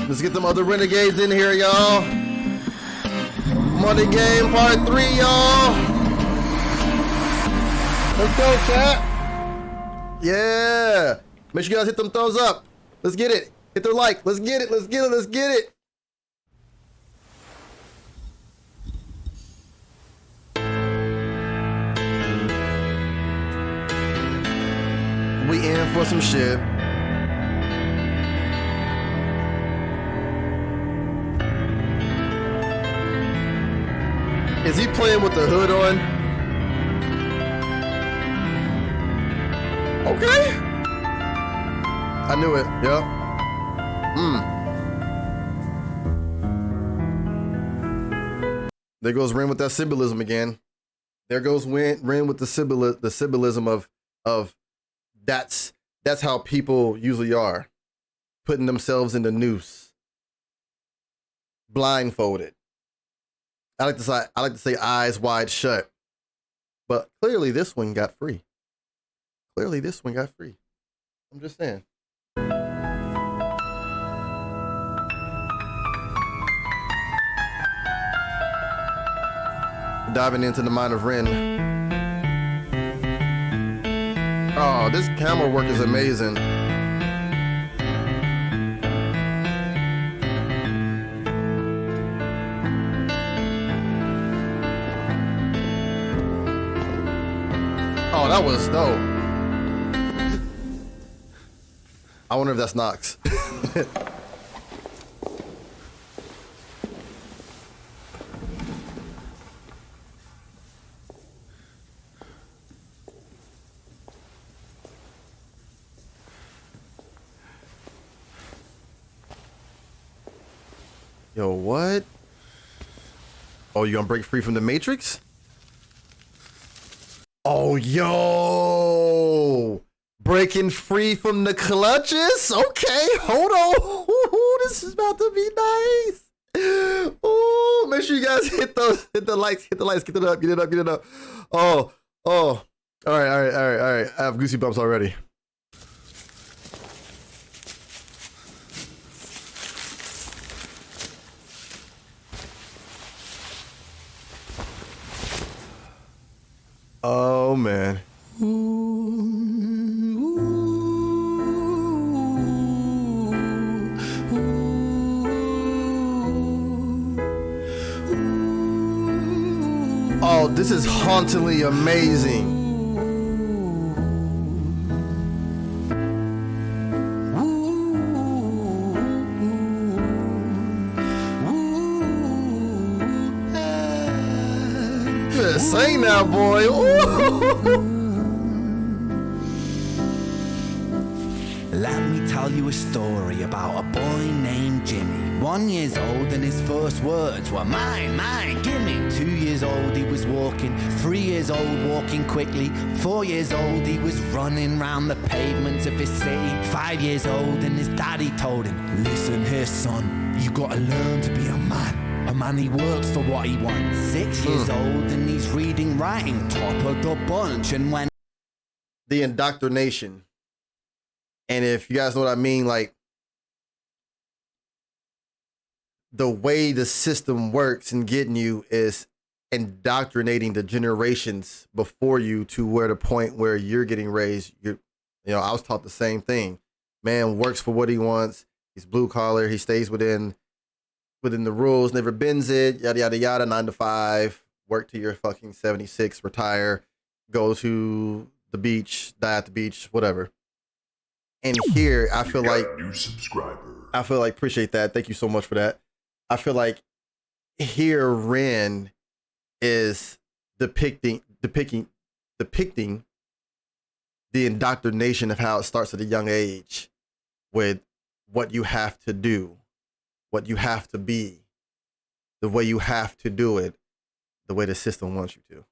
Let's get them other renegades in here, y'all. Money Game Part 3, y'all. Let's go, chat. Yeah. Make sure you guys hit them thumbs up. Let's get it. Hit the like. Let's get it. Let's get it. Let's get it. We in for some shit. Is he playing with the hood on? Okay. I knew it. Yep. There goes Ren with that symbolism again. There goes Ren with the symbolism of that's how people usually are, putting themselves in the noose, blindfolded. I like to say eyes wide shut, but clearly this one got free. Clearly this one got free. I'm just saying. Diving into the mind of Ren. Oh, this camera work is amazing. Oh, that was dope. I wonder if that's Nox. Yo, what? Oh, you gonna break free from the Matrix? Oh, yo! Breaking free from the clutches? Okay, hold on. Ooh, this is about to be nice. Oh, make sure you guys hit the likes, get it up, get it up. Oh. All right. I have goosey bumps already. Oh man. Oh, this is hauntingly amazing. Sing now, boy. Let me tell you a story about a boy named Jimmy. 1 year old and his first words were mine, gimme. 2 years old he was walking, 3 years old walking quickly. 4 years old he was running round the pavements of his city. 5 years old and his daddy told him, listen here son, you gotta learn to be a man. A man, he works for what he wants. 6 years old and he's reading, writing, top of the bunch. And when the indoctrination, and if you guys know what I mean, like the way the system works and getting you is indoctrinating the generations before you to where the point where you're getting raised. I was taught the same thing. Man works for what he wants. He's blue collar. He stays within the rules, never bends it, yada, yada, yada, 9 to 5, work till you're fucking 76, retire, go to the beach, die at the beach, whatever. And here, I feel like, new subscriber. Appreciate that. Thank you so much for that. I feel like here Ren is depicting the indoctrination of how it starts at a young age with what you have to do, what you have to be, the way you have to do it, the way the system wants you to.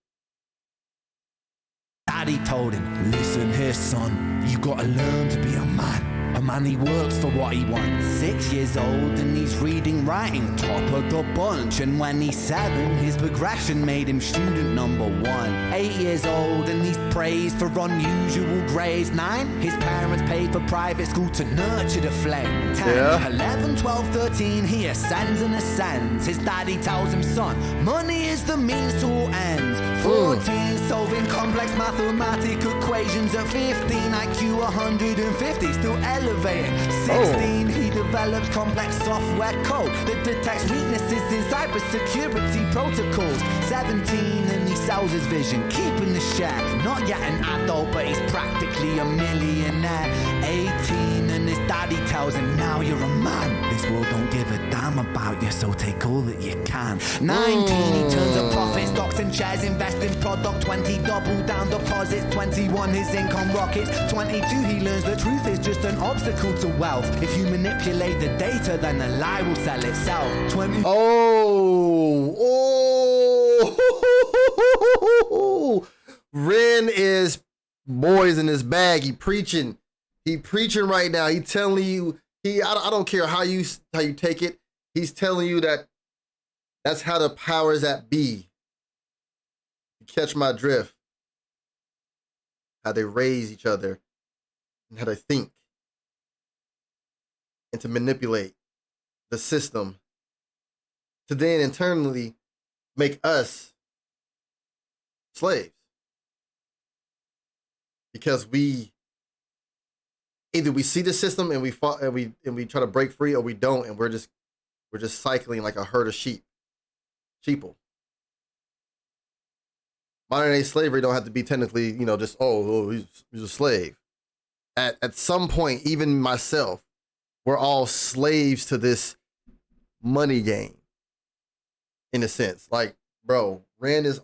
Daddy told him, listen here son, you gotta learn to be a man. A man, he works for what he wants. 6 years old and he's reading, writing, top of the bunch. And when he's 7, his progression made him student number 1. 8 years old and he's praised for unusual grades. 9, his parents paid for private school to nurture the flame. 10, 11, 12, 13, he ascends and ascends. His daddy tells him, son, money is the means to all ends. 14, solving complex mathematical equations. At 15, IQ 150, still elevating. 16, he develops complex software code that detects weaknesses in cybersecurity protocols. 17, and he sells his vision, keeping the share. Not yet an adult, but he's practically a millionaire. 18, and his daddy tells him, now you're a man. This world don't give a damn about you, so take all that you can. 19, he turns a profit, stocks and shares, invest in product. 20, double down deposits. 21, his income rockets. 22, he learns the truth is just an obstacle to wealth. If you manipulate the data, then the lie will sell itself. 20. Ren is boys in his bag. He preaching right now. He telling you, I don't care how you take it. He's telling you that that's how the powers that be. You catch my drift. How they raise each other and how they think and to manipulate the system to then internally make us slaves. Because we either we see the system and we fought and we try to break free, or we don't, and we're just cycling like a herd of sheeple. Modern day slavery don't have to be technically, just he's a slave. At some point, even myself, we're all slaves to this money game. In a sense, like, bro, Ren is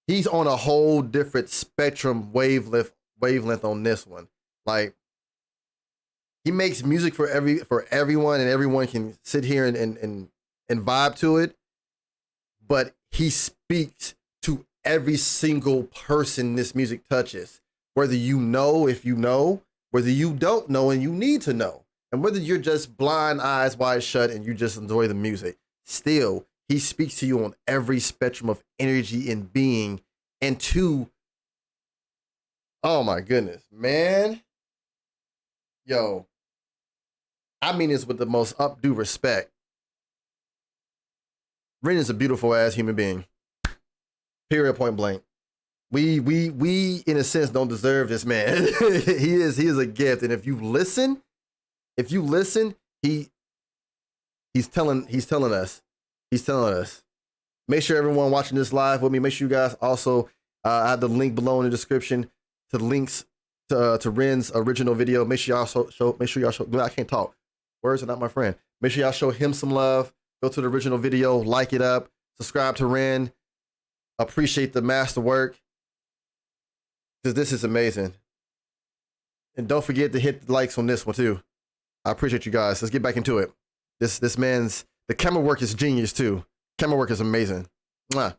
he's on a whole different spectrum wavelength on this one. Like, he makes music for everyone, and everyone can sit here and vibe to it. But he speaks to every single person this music touches, whether you know, if you know, whether you don't know and you need to know, and whether you're just blind, eyes wide shut, and you just enjoy the music. Still, he speaks to you on every spectrum of energy and being. And oh my goodness, man. Yo, I mean this with the most due respect. Ren is a beautiful ass human being. Period, point blank. We in a sense don't deserve this man. he is a gift. And if you listen, he's telling us. Make sure everyone watching this live with me, make sure you guys also I have the link below in the description to the links to Ren's original video. Make sure y'all show I can't talk. Words are not my friend. Make sure y'all show him some love. Go to the original video, like it up, subscribe to Ren. Appreciate the master work, because this is amazing. And don't forget to hit the likes on this one too. I appreciate you guys. Let's get back into it. This man's, the camera work is genius too. Camera work is amazing. Mwah.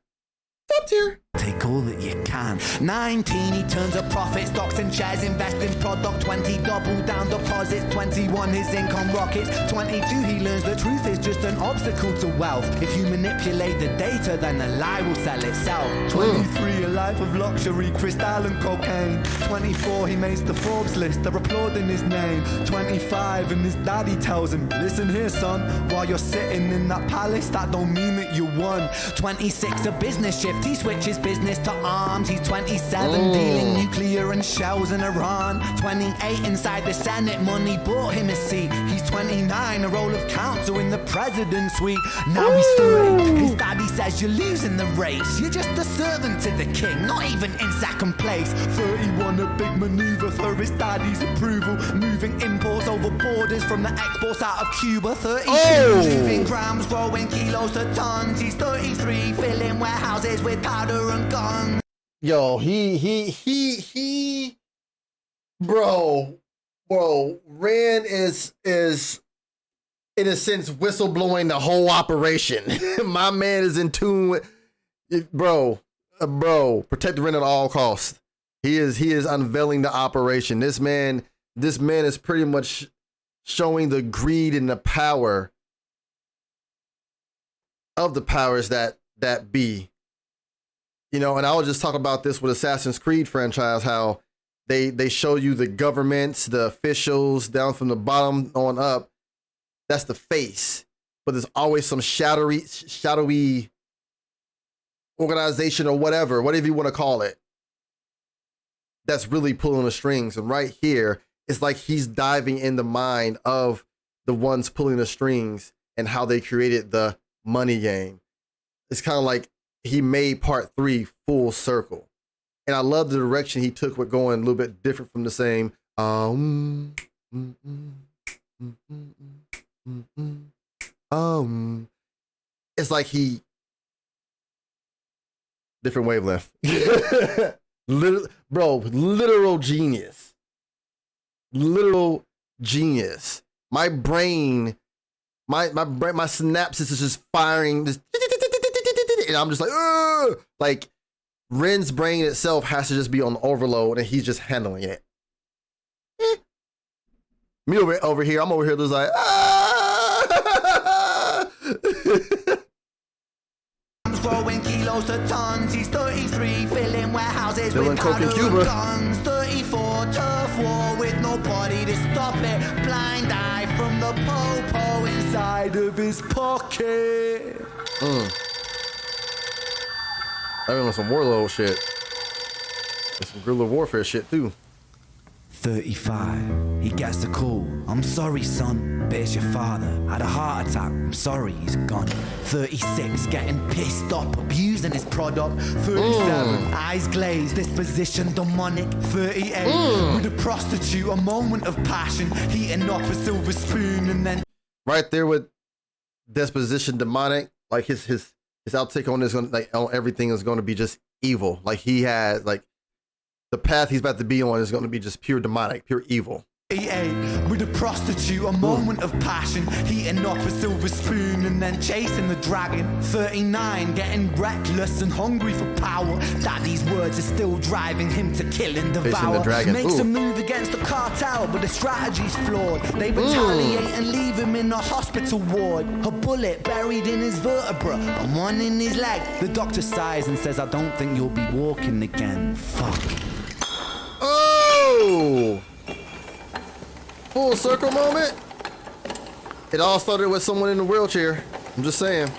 Top tier. Take all that you can. 19, he turns a profit, stocks and shares, invest in product. 20, double down deposits. 21, his income rockets. 22, he learns the truth is just an obstacle to wealth. If you manipulate the data, then the lie will sell itself. 23, a life of luxury, crystal and cocaine. 24, he makes the Forbes list, they're applauding his name. 25, and his daddy tells him, listen here, son, while you're sitting in that palace, that don't mean that you won. 26, a business shift, he switches business to arms. He's 27, dealing nuclear and shells in Iran. 28, inside the Senate, money bought him a seat. He's 29, a role of counsel in the president's suite. Now he's 30, his daddy says you're losing the race. You're just a servant to the king, not even in second place. 31, a big maneuver for his daddy's approval, moving imports over borders from the exports out of Cuba. 32, moving grams, growing kilos to tons. He's 33, filling warehouses with powder and guns. Yo, bro, Ren is in a sense whistleblowing the whole operation. My man is in tune with it, bro, protect Ren at all costs. He is unveiling the operation. This man this man is pretty much showing the greed and the power of the powers that be. You know, and I was just talking about this with Assassin's Creed franchise, how they show you the governments, the officials down from the bottom on up. That's the face. But there's always some shadowy organization or whatever you want to call it, that's really pulling the strings. And right here, it's like he's diving in the mind of the ones pulling the strings and how they created the money game. It's kind of like he made part 3 full circle. And I love the direction he took with going a little bit different from the same. It's like he different wavelength. Literal genius. Literal genius. My brain, my synapses is just firing, just, and I'm just like, ugh! Like Ren's brain itself has to just be on overload, and he's just handling it. Me over here, I'm over here just like, Throwing kilos to tons, he's 33, filling warehouses Filling with coke in powder Cuba. and guns. 34, turf war with nobody to stop it. Blind eye from the po-po inside of his pocket. I mean, some warlord shit. There's some guerrilla warfare shit too. 35, he gets a call. I'm sorry, son, but it's your father. Had a heart attack. I'm sorry, he's gone. 36, getting pissed up, abusing his product. 37, eyes glazed, disposition demonic. 38, with a prostitute, a moment of passion, heating up a silver spoon, and then Right there with disposition demonic, like his outtake on this, like on everything is going to be just evil. Like he has like. The path he's about to be on is going to be just pure demonic, pure evil. 38, with a prostitute, a moment of passion, heating up a silver spoon and then chasing the dragon. 39, getting reckless and hungry for power. Daddy's words are still driving him to kill and devour. The dragon. Makes a move against the cartel, but the strategy's flawed. They retaliate and leave him in a hospital ward. A bullet buried in his vertebra and one in his leg. The doctor sighs and says, I don't think you'll be walking again. Fuck. Oh! Full circle moment. It all started with someone in a wheelchair. I'm just saying.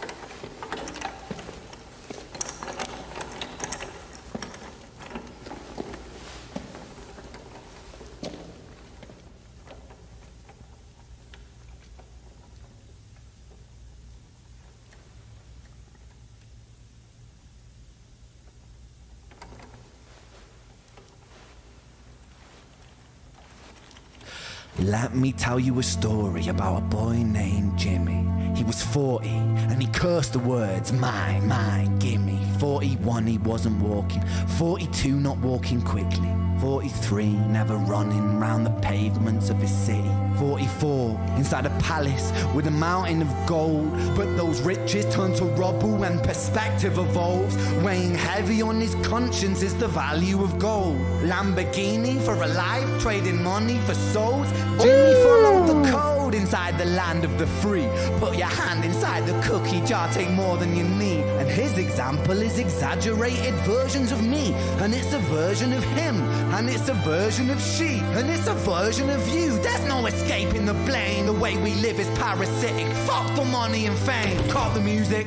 Let me tell you a story about a boy named Jimmy. He was 40 and he cursed the words, mine, gimme. 41 he wasn't walking, 42 not walking quickly, 43 never running round the pavements of his city, 44 inside a palace with a mountain of gold. But those riches turn to rubble and perspective evolves. Weighing heavy on his conscience is the value of gold. Lamborghini for a life, trading money for souls. Jimmy followed the code inside the land of the free. Put your hand inside the cookie jar, take more than you need. And his example is exaggerated versions of me. And it's a version of him. And it's a version of she. And it's a version of you. There's no escaping the blame. The way we live is parasitic. Fuck the money and fame. Call the music.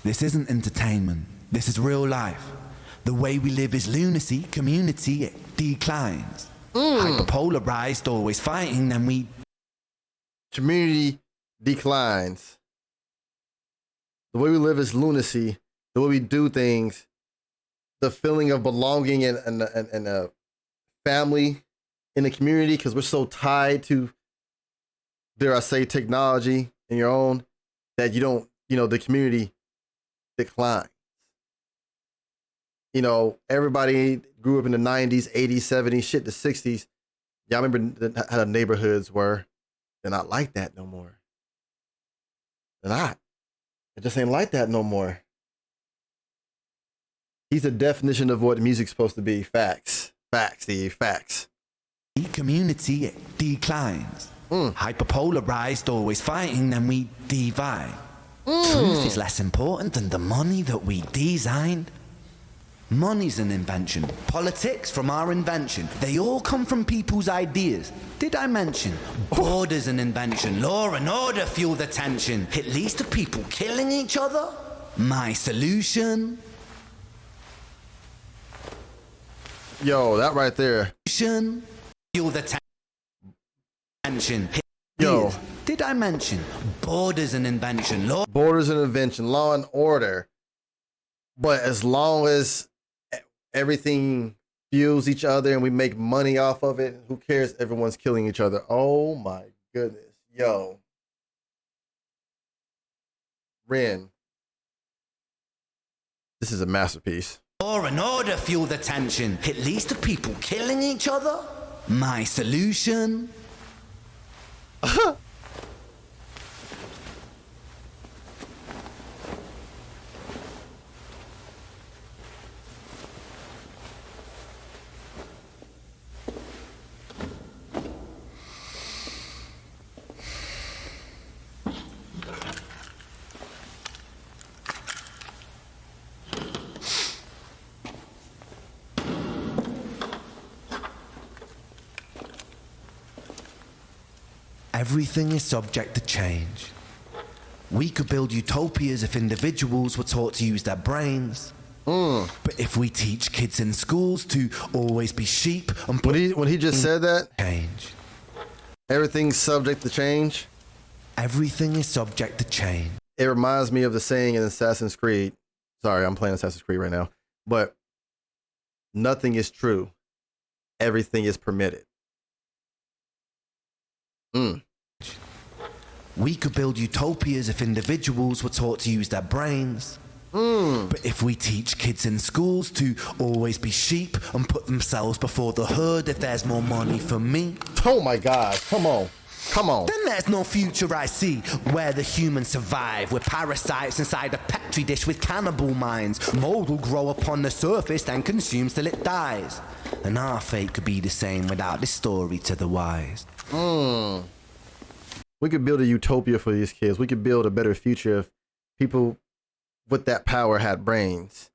This isn't entertainment. This is real life. The way we live is lunacy. Community, it declines. Hyperpolarized, always fighting, then we... Community declines. The way we live is lunacy. The way we do things, the feeling of belonging and a family in the community, because we're so tied to, dare I say, technology and your own, that you don't, the community declines. Everybody grew up in the 90s, 80s, 70s, shit, the 60s. Y'all remember how the neighborhoods were? They're not like that no more. They're not. It just ain't like that no more. He's a definition of what music's supposed to be. Facts. Facts, Steve. Facts. The community declines. Hyperpolarized, always fighting, then we divide. Truth is less important than the money that we designed. Money's an invention. Politics from our invention. They all come from people's ideas. Did I mention? Border's an invention. Law and order fuel the tension. It leads to people killing each other. My solution. Yo, that right there. Fuel the tension. Yo. Did I mention? Border's an invention. Law. Border's an invention. Law and order. But as long as everything fuels each other and we make money off of it, who cares? Everyone's killing each other. Oh my goodness. Yo. Ren. This is a masterpiece. Law and order fuel the tension. It leads to people killing each other. My solution. Everything is subject to change. We could build utopias if individuals were taught to use their brains. But if we teach kids in schools to always be sheep and when he just said that, change. Everything's subject to change. Everything is subject to change. It reminds me of the saying in Assassin's Creed. Sorry, I'm playing Assassin's Creed right now. But nothing is true. Everything is permitted. We could build utopias if individuals were taught to use their brains. But if we teach kids in schools to always be sheep and put themselves before the herd if there's more money for me. Oh my God, come on. Come on. Then there's no future I see where the humans survive. We're parasites inside a petri dish with cannibal minds. Mold will grow upon the surface and consumes till it dies. And our fate could be the same without this story to the wise. We could build a utopia for these kids. We could build a better future if people with that power had brains.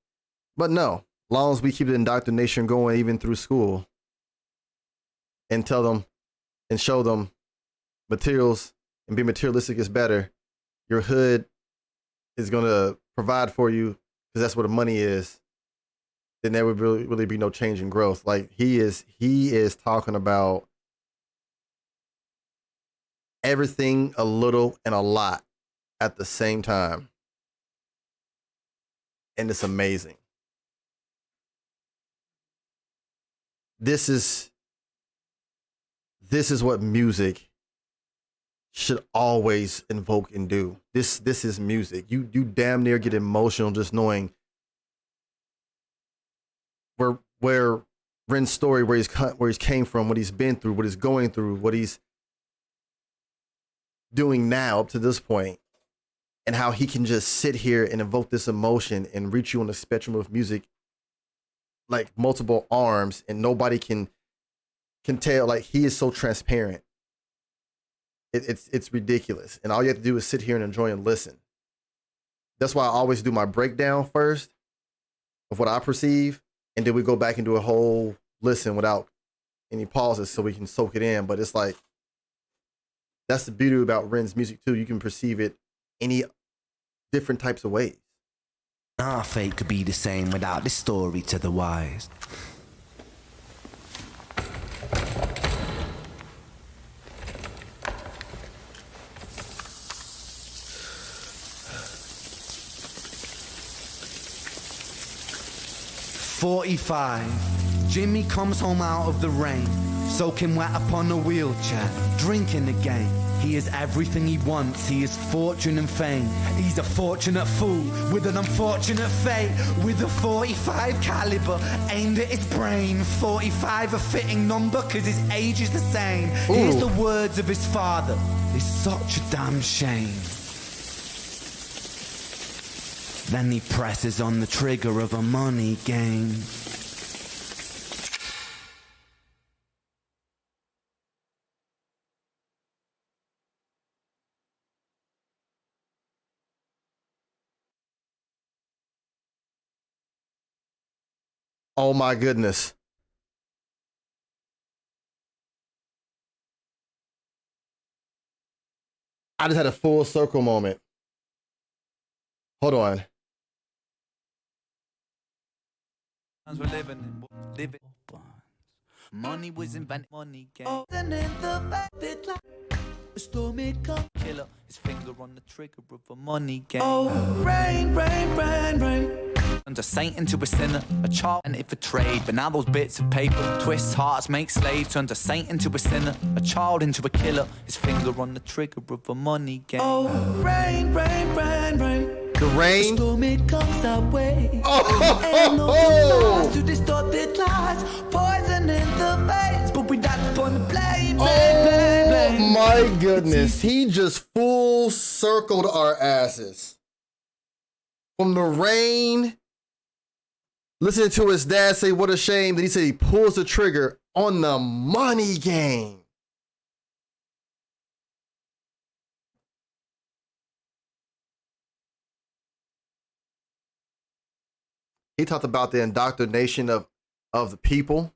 But no, long as we keep the indoctrination going even through school and tell them and show them materials and be materialistic is better. Your hood is going to provide for you because that's where the money is. Then there would really be no change in growth. Like he is talking about everything, a little and a lot at the same time. And it's amazing. This is what music should always invoke and do. This is music. You damn near get emotional just knowing where Ren's story, where he's came from, what he's been through, what he's going through, what he's doing now up to this point, and how he can just sit here and evoke this emotion and reach you on the spectrum of music like multiple arms, and nobody can tell. Like he is so transparent. It's ridiculous, and all you have to do is sit here and enjoy and listen. That's why I always do my breakdown first of what I perceive, and then we go back and do a whole listen without any pauses so we can soak it in. But it's like, that's the beauty about Ren's music too. You can perceive it any different types of ways. Our fate could be the same without this story to the wise. "45. Jimmy comes home out of the rain, soaking wet upon a wheelchair, drinking again. He is everything he wants, he is fortune and fame. He's a fortunate fool with an unfortunate fate, with a 45 caliber aimed at his brain. 45 a fitting number cause his age is the same. Here's the words of his father, it's such a damn shame. Then he presses on the trigger of a money game. Oh my goodness. I just had a full circle moment. Hold on. Money was invented, money game. Oh, and in the stormy killer, his finger on the trigger of a money game. Oh, rain, rain, rain, rain. Turns a saint into a sinner, a child and it for trade. But now those bits of paper twist hearts, make slaves. Turns a saint into a sinner, a child into a killer. His finger on the trigger of a money game. Oh, rain, rain, rain, rain. The rain. Stormy comes our way. Oh, to distorted lies, poison in the veins, but we died upon the blame. oh my goodness. He just full circled our asses. From the rain, listening to his dad say, what a shame, that he said he pulls the trigger on the money game. He talked about the indoctrination of the people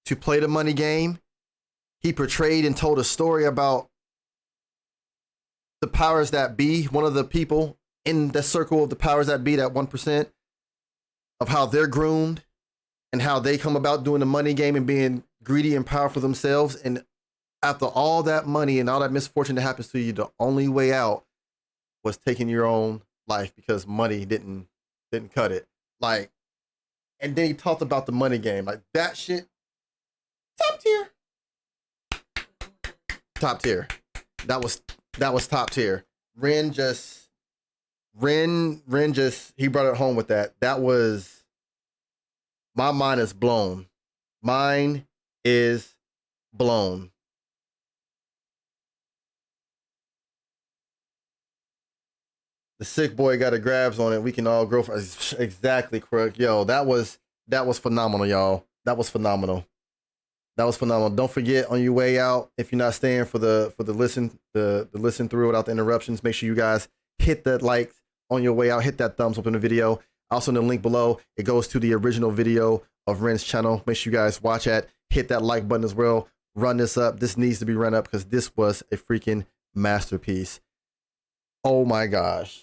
to play the money game. He portrayed and told a story about the powers that be, one of the people in the circle of the powers that be, that 1%, of how they're groomed and how they come about doing the money game and being greedy and powerful themselves. And after all that money and all that misfortune that happens to you, the only way out was taking your own life because money didn't cut it. Like, and then he talked about the money game, like that shit. Top tier. Top tier. That was top tier. Ren just he brought it home with that. That was, my mind is blown. Mine is blown. The sick boy got a grabs on it. We can all grow. Exactly, correct. Yo, that was phenomenal, y'all. That was phenomenal. That was phenomenal. Don't forget, on your way out, if you're not staying for the listen through without the interruptions, make sure you guys hit that like on your way out. Hit that thumbs up in the video. Also in the link below, it goes to the original video of Ren's channel. Make sure you guys watch that. Hit that like button as well. Run this up. This needs to be run up because this was a freaking masterpiece. Oh my gosh.